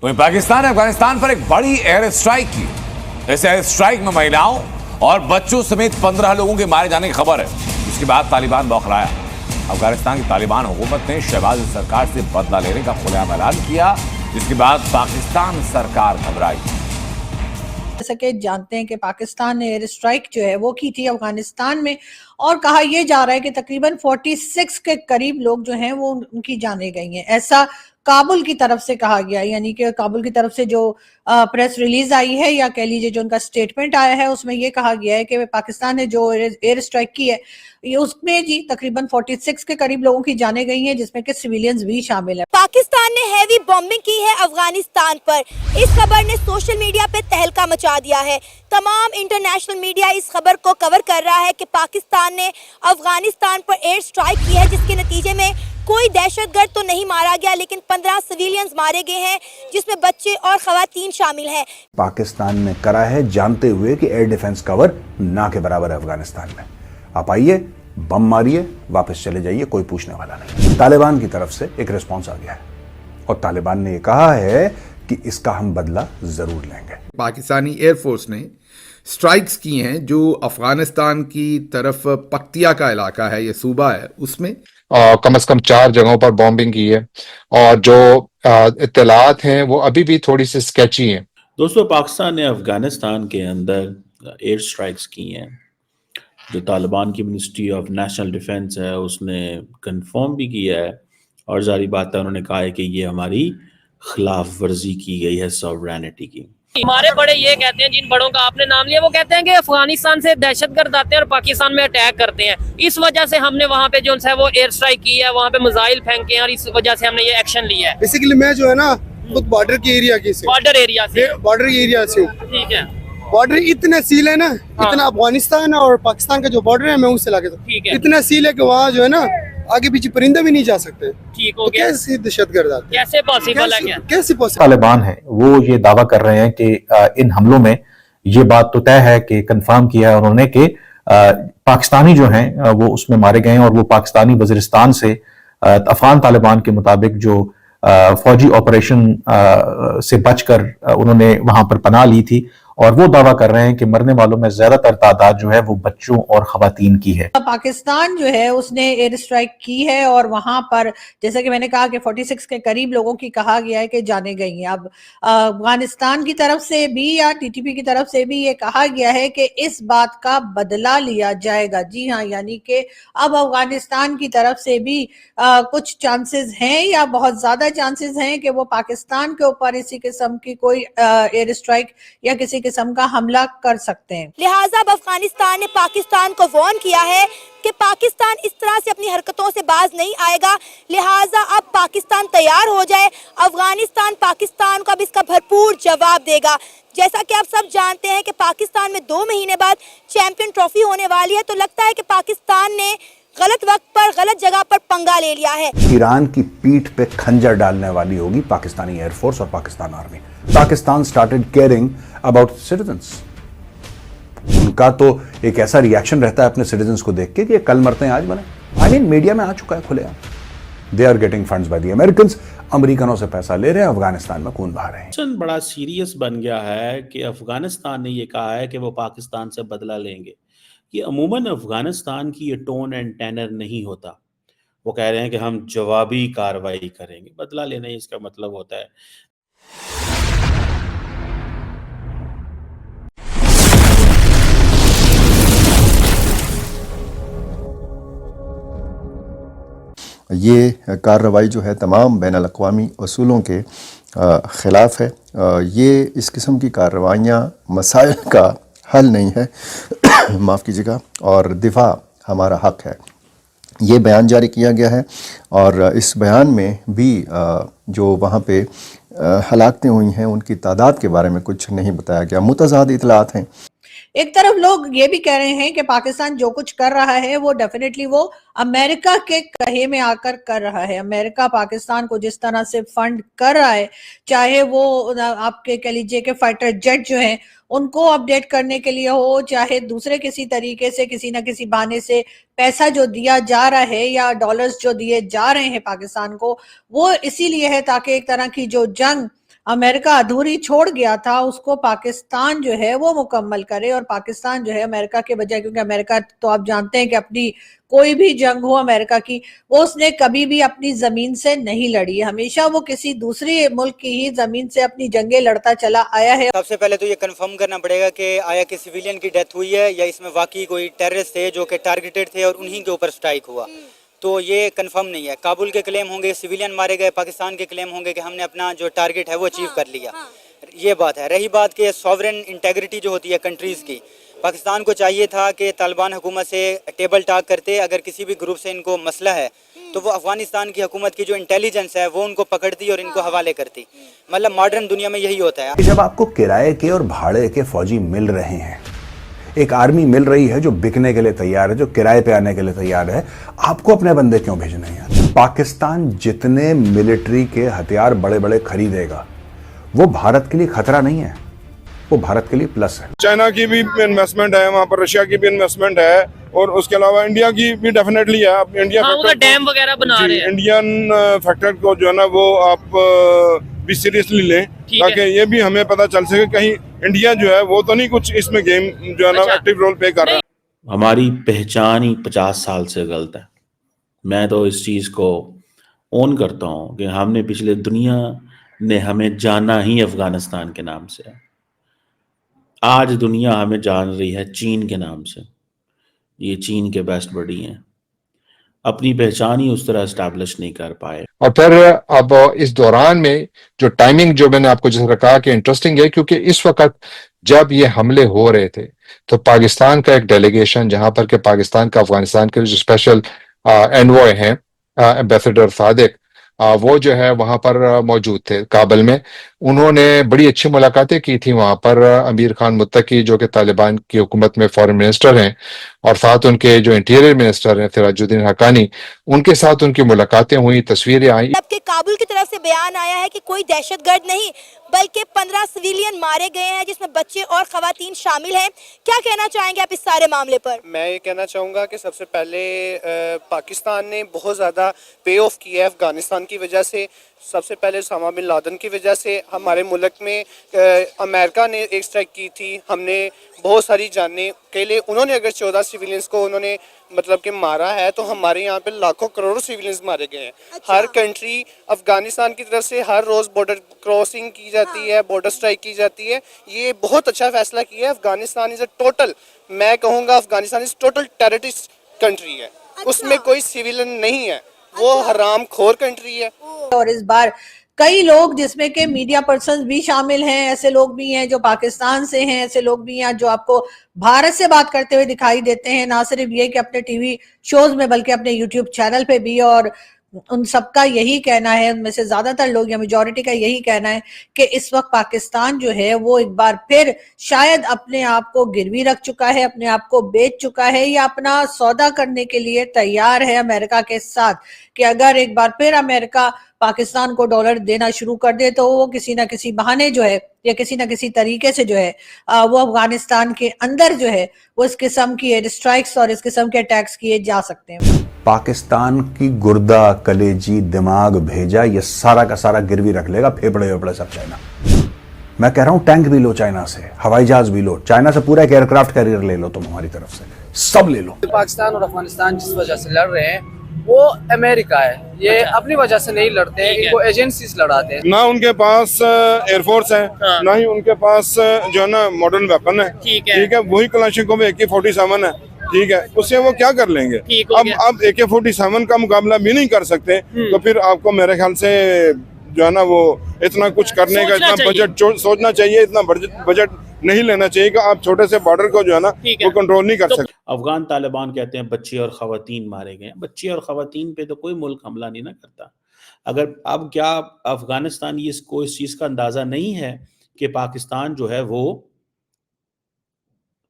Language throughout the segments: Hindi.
तो पाकिस्तान ने अफगानिस्तान पर एक बड़ी एयर स्ट्राइक की। इस एयर स्ट्राइक में महिलाओं और बच्चों समेत 15 लोगों के मारे जाने की खबर है। इसके बाद तालिबान बौखलाया। अफगानिस्तान की तालिबान हुकूमत ने शहबाज सरकार से बदला लेने का खुलेआम ऐलान किया, जिसके बाद पाकिस्तान सरकार घबराई। जैसा कि जानते हैं कि पाकिस्तान ने एयर स्ट्राइक जो है वो की थी अफगानिस्तान में, और कहा यह जा रहा है कि तकरीबन 46 के करीब लोग जो हैं वो उनकी जाने गई हैं। ऐसा काबुल की तरफ से कहा गया, यानी कि काबुल की तरफ से जो प्रेस रिलीज आई है या कह लीजिए जो उनका स्टेटमेंट आया है, उसमें यह कहा गया है कि पाकिस्तान ने जो एयर स्ट्राइक की है ये उसमें जी तकरीबन 46 के करीब लोगों की जाने गई हैं, जिसमें कि सिविलियंस भी शामिल है। पाकिस्तान ने हैवी बॉम्बिंग की है अफगानिस्तान पर। इस खबर ने सोशल मीडिया पे तहलका मचा दिया है। तमाम इंटरनेशनल मीडिया इस खबर को कवर कर रहा है कि पाकिस्तान ने अफगानिस्तान पर एयर स्ट्राइक की है, जिसके नतीजे में कोई दहशतगर्द तो नहीं मारा गया, लेकिन 15 सिविलियंस मारे गए हैं, जिसमें बच्चे और खवातीन शामिल हैं। पाकिस्तान ने करा है जानते हुए कि एयर डिफेंस कवर ना के बराबर है अफगानिस्तान में। आप आइए, बम मारिए, वापस चले जाइए, कोई पूछने वाला नहीं। तालिबान की तरफ से एक रिस्पॉन्स आ गया है और तालिबान ने कहा है कि इसका हम बदला जरूर लेंगे। पाकिस्तानी एयरफोर्स ने स्ट्राइक्स की हैं जो अफगानिस्तान की तरफ पक्तिया का इलाका है, ये सूबा है, उसमें कम से कम 4 जगहों पर बॉम्बिंग की है और जो इत्तलात हैं वो अभी भी थोड़ी सी स्केची हैं। दोस्तों, पाकिस्तान ने अफगानिस्तान के अंदर एयर स्ट्राइक्स की हैं। जो तालिबान की मिनिस्ट्री ऑफ नेशनल डिफेंस है उसने कंफर्म भी किया है और जारी बात है, उन्होंने कहा है कि ये हमारी खिलाफ वर्जी की गई है सॉवरेनिटी की। हमारे बड़े ये कहते हैं, जिन बड़ों का आपने नाम लिया, वो कहते हैं कि अफगानिस्तान से दहशतगर्द आते हैं और पाकिस्तान में अटैक करते हैं। इस वजह से हमने वहाँ पे जो है वो एयर स्ट्राइक की है, वहाँ पे मिसाइल फेंके हैं और इस वजह से हमने ये एक्शन लिया है। बेसिकली मैं जो है ना खुद बॉर्डर के एरिया की से, बॉर्डर एरिया से हूँ। ठीक है, बॉर्डर इतना सील है ना, इतना अफगानिस्तान और पाकिस्तान का जो बॉर्डर है मैं उससे लाके इतना सील है कि वहाँ जो है ना आगे पीछे परिंदे भी नहीं जा सकते। ठीक हो गया। कैसे दहशतगर्द आते हैं? कैसे पॉसिबल है? कैसे पॉसिबल? तालिबान है वो ये दावा कर रहे हैं कि इन हमलों में ये बात तो तय है कि कंफर्म किया है उन्होंने कि पाकिस्तानी जो हैं वो उसमें मारे गए हैं और वो पाकिस्तानी वजीरिस्तान से अफगान तालिबान के मुताबिक जो फौजी ऑपरेशन से बचकर उन्होंने वहां पर पनाह ली थी, और वो दावा कर रहे हैं कि मरने वालों में ज्यादातर तादाद जो है वो बच्चों और खवातीन की है। पाकिस्तान जो है उसने एयर स्ट्राइक की है और वहां पर जैसा कि मैंने कहा कि 46 के करीब लोगों की कहा गया है कि जाने गई हैं। अब अफगानिस्तान की तरफ से भी या टीटीपी की तरफ से भी ये कहा गया है कि इस बात का बदला लिया जाएगा। जी हाँ, यानी कि अब अफगानिस्तान की तरफ से भी कुछ चांसेस हैं या बहुत ज्यादा चांसेस हैं कि वो पाकिस्तान के ऊपर इसी किस्म की कोई एयर स्ट्राइक या किसी किस्म का हमला कर सकते हैं। लिहाजा अब अफगानिस्तान ने पाकिस्तान को वार्न किया है कि पाकिस्तान इस तरह से अपनी हरकतों से बाज नहीं आएगा, लिहाजा अब पाकिस्तान तैयार हो जाए। अफगानिस्तान पाकिस्तान को अब इसका भरपूर जवाब देगा। जैसा कि आप सब जानते हैं कि पाकिस्तान में 2 महीने बाद चैंपियन ट्रॉफी होने वाली है, तो लगता है कि पाकिस्तान ने गलत वक्त पर गलत जगह पर पंगा ले लिया है। ईरान की पीठ पे खंजर डालने वाली होगी पाकिस्तानी एयरफोर्स और Pakistan army. Pakistan started caring about citizens. उनका तो एक ऐसा रिएक्शन रहता है अपने सिटीजन्स को देख के कि ये कल मरते हैं आज बने। आई मीन मीडिया में आ चुका है खुलेआम। They are getting funds by the Americans. अमेरिकनों से पैसा ले रहे हैं, अफगानिस्तान में खून बहा रहे हैं। बड़ा सीरियस बन गया है कि अफगानिस्तान ने ये कहा है कि वो पाकिस्तान से बदला लेंगे। ये अमूमन अफगानिस्तान की ये टोन एंड टेनर नहीं होता। वो कह रहे हैं कि हम जवाबी कार्रवाई करेंगे। बदला लेना इसका मतलब होता है। ये कार्रवाई जो है तमाम बैन अल-अक़वामी उसूलों के ख़िलाफ़ है। ये इस किस्म की कार्रवाइयाँ मसाइल का हल नहीं है माफ़ कीजिएगा, और दिफा हमारा हक़ है। ये बयान जारी किया गया है और इस बयान में भी जो वहाँ पे हलाकतें हुई हैं उनकी तादाद के बारे में कुछ नहीं बताया गया। मुतज़ाद इतलात हैं। एक तरफ लोग ये भी कह रहे हैं कि पाकिस्तान जो कुछ कर रहा है वो डेफिनेटली वो अमेरिका के कहे में आकर कर रहा है। अमेरिका पाकिस्तान को जिस तरह से फंड कर रहा है, चाहे वो आपके कह लीजिए कि फाइटर जेट जो हैं उनको अपडेट करने के लिए हो, चाहे दूसरे किसी तरीके से किसी ना किसी बहाने से पैसा जो दिया जा रहा है या डॉलर्स जो दिए जा रहे हैं पाकिस्तान को, वो इसीलिए है ताकि एक तरह की जो जंग अमेरिका अधूरी छोड़ गया था उसको पाकिस्तान जो है वो मुकम्मल करे, और पाकिस्तान जो है अमेरिका के बजाय, क्योंकि अमेरिका तो आप जानते हैं कि अपनी कोई भी जंग हो अमेरिका की, वो उसने कभी भी अपनी जमीन से नहीं लड़ी, हमेशा वो किसी दूसरी मुल्क की ही जमीन से अपनी जंगें लड़ता चला आया है। सबसे पहले तो ये कंफर्म करना पड़ेगा कि आया कि सिविलियन की डेथ हुई है या इसमें वाकई कोई टेररिस्ट थे जो कि टारगेटेड थे और उन्हीं के ऊपर स्ट्राइक हुआ, तो ये कंफर्म नहीं है। काबुल के क्लेम होंगे सिविलियन मारे गए, पाकिस्तान के क्लेम होंगे कि हमने अपना जो टारगेट है वो अचीव कर लिया। ये बात है। रही बात कि सॉवरेन इंटेग्रिटी जो होती है कंट्रीज़ की, पाकिस्तान को चाहिए था कि तालिबान हुकूमत से टेबल टॉक करते, अगर किसी भी ग्रुप से इनको मसला है तो वो अफगानिस्तान की हुकूमत की जो इंटेलिजेंस है वो उनको पकड़ती और इनको हवाले करती। मतलब मॉडर्न दुनिया में यही होता है। जब आपको किराए के और भाड़े के फौजी मिल रहे हैं, एक आर्मी मिल रही है जो बिकने के लिए तैयार है, जो किराए पे आने के लिए तैयार है, आपको अपने बंदे क्यों भेजने हैं? पाकिस्तान जितने मिलिट्री के हथियार बड़े बड़े खरीदेगा वो भारत के लिए खतरा नहीं है, वो भारत के लिए प्लस है। चाइना की भी इन्वेस्टमेंट है वहाँ पर, रशिया की भी इन्वेस्टमेंट है और उसके अलावा इंडिया की भी डेफिनेटली है। आप इंडिया डैम वगैरह बना रहे हैं, इंडियन फैक्टर को जो है ना वो आप भी सीरियसली लें, ताकि ये भी हमें पता चल सके कहीं इंडिया जो है वो तो नहीं कुछ इसमें गेम जो है ना एक्टिव रोल प्ले कर रहा है। हमारी पहचान ही 50 साल से गलत है। मैं तो इस चीज़ को ओन करता हूँ कि हमने पिछले दुनिया ने हमें जाना ही अफगानिस्तान के नाम से है। आज दुनिया हमें जान रही है चीन के नाम से। ये चीन के बेस्ट बडी हैं, अपनी पहचान ही उस तरह एस्टैब्लिश नहीं कर पाए। और फिर अब इस दौरान में जो टाइमिंग जो मैंने आपको जैसे कहा कि इंटरेस्टिंग है, क्योंकि इस वक्त जब ये हमले हो रहे थे तो पाकिस्तान का एक डेलीगेशन, जहां पर के पाकिस्तान का अफगानिस्तान के जो स्पेशल एनवॉय हैं एम्बेसडर सादिक, वो जो है वहां पर मौजूद थे काबुल में। उन्होंने बड़ी अच्छी मुलाकातें की थी वहां पर अमीर खान मुत्तकी जो कि तालिबान की हुकूमत में फॉरेन मिनिस्टर हैं, और साथ उनके जो इंटीरियर मिनिस्टर हैं सिराजुद्दीन हक्कानी, उनके साथ उनकी मुलाकातें हुई, तस्वीरें आई। जबकि काबुल की तरफ से बयान आया है कि कोई दहशतगर्द नहीं बल्कि 15 सिविलियन मारे गए हैं जिसमें बच्चे और खवातीन शामिल हैं। क्या कहना चाहेंगे आप इस सारे मामले पर? मैं ये कहना चाहूँगा कि सबसे पहले पाकिस्तान ने बहुत ज़्यादा पे ऑफ किया है अफगानिस्तान की वजह से। सबसे पहले उसामा बिन लादेन की वजह से हमारे मुल्क में अमेरिका ने एक स्ट्राइक की थी, हमने बहुत सारी जानें के लिए, उन्होंने अगर 14 सिविलियंस को उन्होंने मतलब कि मारा है तो हमारे यहाँ पे लाखों करोड़ों सिविलियंस मारे गए हैं। हर कंट्री अफगानिस्तान की तरफ से हर रोज़ बॉर्डर क्रॉसिंग की जाती है, बॉर्डर स्ट्राइक की जाती है। ये बहुत अच्छा फैसला किया है। अफगानिस्तान इज़ अ टोटल, मैं कहूँगा Afghanistan is total terrorist country है, उसमें कोई सिविलियन नहीं है, वो हराम खोर कंट्री है। और इस बार कई लोग जिसमें के मीडिया पर्सन्स भी शामिल हैं, ऐसे लोग भी हैं जो पाकिस्तान से हैं, ऐसे लोग भी हैं जो आपको भारत से बात करते हुए दिखाई देते हैं, ना सिर्फ ये कि अपने टीवी शोज में बल्कि अपने यूट्यूब चैनल पे भी। और उन सबका यही कहना है, उनमें से ज्यादातर लोग या मेजॉरिटी का यही कहना है कि इस वक्त पाकिस्तान जो है वो एक बार फिर शायद अपने आप को गिरवी रख चुका है, अपने आप को बेच चुका है, या अपना सौदा करने के लिए तैयार है अमेरिका के साथ, कि अगर एक बार फिर अमेरिका पाकिस्तान को डॉलर देना शुरू कर दे तो वो किसी ना किसी बहाने जो है या किसी ना किसी तरीके से जो है वो अफगानिस्तान के अंदर जो है वो इस किस्म की एयर स्ट्राइक्स और इस किस्म के अटैक्स किए जा सकते हैं। पाकिस्तान की गुर्दा, कलेजी, दिमाग, भेजा, ये सारा का सारा गिरवी रख लेगा, फेफड़े वेफड़े सब चाइना। मैं कह रहा हूं टैंक भी लो चाइना से, हवाई जहाज भी लो चाइना से, पूरा एक एयरक्राफ्ट कैरियर ले लो तुम हमारी तरफ से, सब ले लो। पाकिस्तान और अफगानिस्तान जिस वजह से लड़ रहे हैं वो अमेरिका है, ये अपनी वजह से नहीं लड़ते हैं, इनको एजेंसीज लड़ाते हैं। ना उनके पास एयरफोर्स है, ना ही उनके पास जो है ना मॉडर्न वेपन है, ठीक है, वही कलाशिकोव AK-47 है, ठीक है, उससे वो क्या कर लेंगे। अब AK-47 का मुकाबला भी नहीं कर सकते तो फिर आपको मेरे ख्याल से जो है ना वो इतना कुछ करने का इतना बजट सोचना चाहिए, इतना बजट नहीं लेना चाहिए कि आप छोटे से बॉर्डर को जो है ना वो कंट्रोल नहीं कर सकते। अफगान तालिबान कहते हैं बच्चे और खवातीन मारे गए। बच्चे और खवातीन पे तो कोई मुल्क हमला नहीं ना करता। अगर अब क्या अफगानिस्तान इसको इस चीज का अंदाजा नहीं है कि पाकिस्तान जो है वो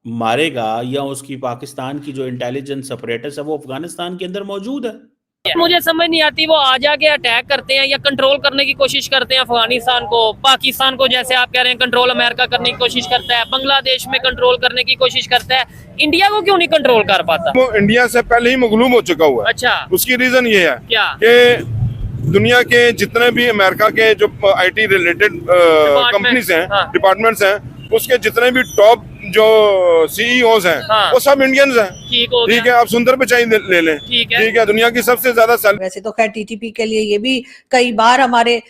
मारेगा, या उसकी पाकिस्तान की जो इंटेलिजेंस अपरेटस है वो अफगानिस्तान के अंदर मौजूद है। मुझे समझ नहीं आती, वो आ जाके अटैक करते हैं या कंट्रोल करने की कोशिश करते हैं अफगानिस्तान को, पाकिस्तान को, जैसे आप कह रहे हैं कंट्रोल अमेरिका करने की कोशिश करता है, बांग्लादेश में कंट्रोल करने की कोशिश करता है, इंडिया को क्यों नहीं कंट्रोल कर पाता? वो इंडिया से पहले ही मगलूब हो चुका हुआ है। अच्छा, उसकी रीजन ये है क्या कि दुनिया के जितने भी अमेरिका के जो आईटी रिलेटेड कंपनीज हैं, डिपार्टमेंट्स हैं, उसके जितने भी टॉप जो सीईओज हैं वो सब इंडियंस हैं। ठीक है, आप सुंदर पिचाई ले लें। ठीक है, दुनिया की सबसे ज्यादा वैसे तो खैर टीटीपी के लिए ये भी कई बार हमारे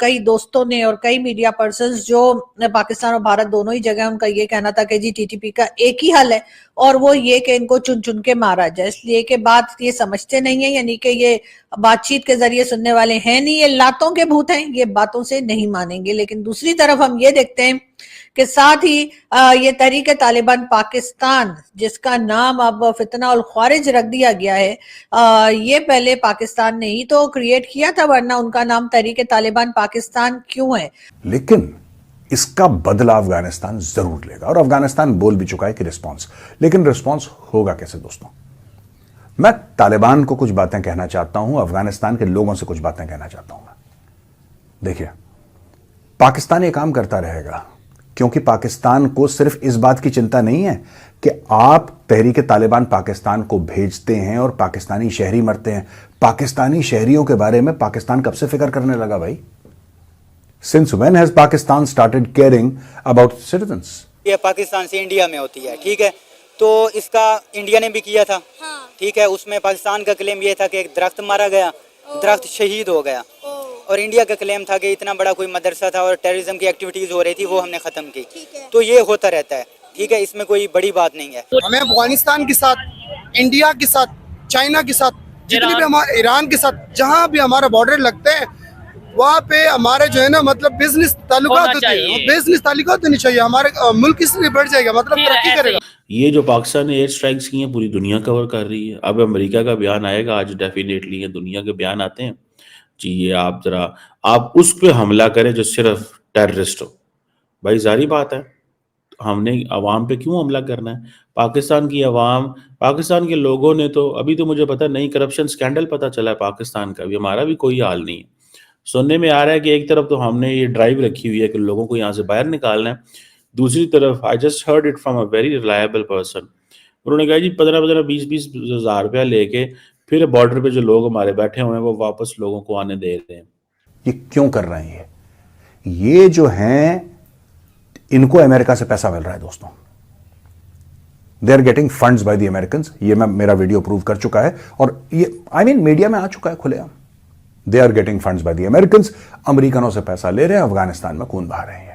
कई दोस्तों ने और कई मीडिया पर्संस जो पाकिस्तान और भारत दोनों ही जगह, उनका ये कहना था कि जी टीटीपी का एक ही हल है और वो ये कि इनको चुन चुन के मारा जाए, इसलिए कि बात ये समझते नहीं है, यानी कि ये बातचीत के जरिए सुनने वाले हैं नहीं, ये लातों के भूत हैं, ये बातों से नहीं मानेंगे। लेकिन दूसरी तरफ हम ये देखते हैं कि साथ ही ये तहरीक तालिबान पाकिस्तान, जिसका नाम अब फितना उल ख्वारिज रख दिया गया है, ये पहले पाकिस्तान ने ही तो क्रिएट किया था, वरना उनका नाम तहरीक तालिबान पाकिस्तान क्यों है। लेकिन इसका बदला अफगानिस्तान जरूर लेगा और अफगानिस्तान बोल भी चुका है कि रिस्पॉन्स, लेकिन रिस्पॉन्स होगा कैसे दोस्तों? मैं तालिबान को कुछ बातें कहना चाहता हूं, अफगानिस्तान के लोगों से कुछ बातें कहना चाहता हूं। देखिए, पाकिस्तान ये काम करता रहेगा क्योंकि पाकिस्तान को सिर्फ इस बात की चिंता नहीं है कि आप तहरीक तालिबान पाकिस्तान को भेजते हैं और पाकिस्तानी शहरी मरते हैं। पाकिस्तानी शहरियों के बारे में पाकिस्तान कब से फिक्र करने लगा भाई? Since when has Pakistan started caring about citizens? ये पाकिस्तान से इंडिया में होती है, ठीक है, तो इसका इंडिया ने भी किया था। ठीक है, उसमें पाकिस्तान का क्लेम ये था कि एक दरख्त मारा गया, दरख्त शहीद हो गया, और इंडिया का क्लेम था कि इतना बड़ा कोई मदरसा था और टेररिज्म की एक्टिविटीज हो रही थी, वो हमने खत्म की। तो ये होता रहता है, ठीक है, इसमें कोई बड़ी बात नहीं है। हमें अफगानिस्तान के साथ, इंडिया के साथ, चाइना के साथ, जितनी भी हमारे ईरान के साथ, जहाँ भी हमारा बॉर्डर लगते हैं वहाँ पे हमारे जो है ना मतलब बिजनेस ताल्लुकात होते हैं, बिजनेस ताल्लुकात होनी चाहिए, हमारे मुल्क इसलिए बढ़ जाएगा, मतलब तरक्की करेगा। ये जो पाकिस्तान ने एयर स्ट्राइक्स की हैं पूरी दुनिया कवर कर रही है। अब अमेरिका का बयान आएगा आज, डेफिनेटली ये दुनिया के बयान आते हैं जी, ये आप जरा आप उस पर हमला करें जो सिर्फ टेररिस्ट हो। भाई जारी बात है, हमने अवाम पे क्यों हमला करना है? पाकिस्तान की अवाम, पाकिस्तान के लोगों ने तो अभी तो मुझे पता नहीं, करप्शन स्कैंडल पता चला है पाकिस्तान का, अभी हमारा भी कोई हाल नहीं है। सुनने में आ रहा है कि एक तरफ तो हमने ये ड्राइव रखी हुई है कि लोगों को यहाँ से बाहर निकालना है, दूसरी तरफ I just heard it from a very reliable person, उन्होंने कहा जी 15-15, 20-20 हज़ार रुपया लेके फिर बॉर्डर पे जो लोग हमारे बैठे हुए हैं वो वापस लोगों को आने दे रहे हैं। ये क्यों कर रहे हैं? ये जो हैं, इनको अमेरिका से पैसा मिल रहा है दोस्तों। They are getting funds by the Americans. ये मेरा वीडियो प्रूव कर चुका है और ये मीडिया में आ चुका है खुलेआम। They are getting funds by the Americans. अमेरिकनों से पैसा ले रहे हैं, अफगानिस्तान में खून बहा रहे हैं।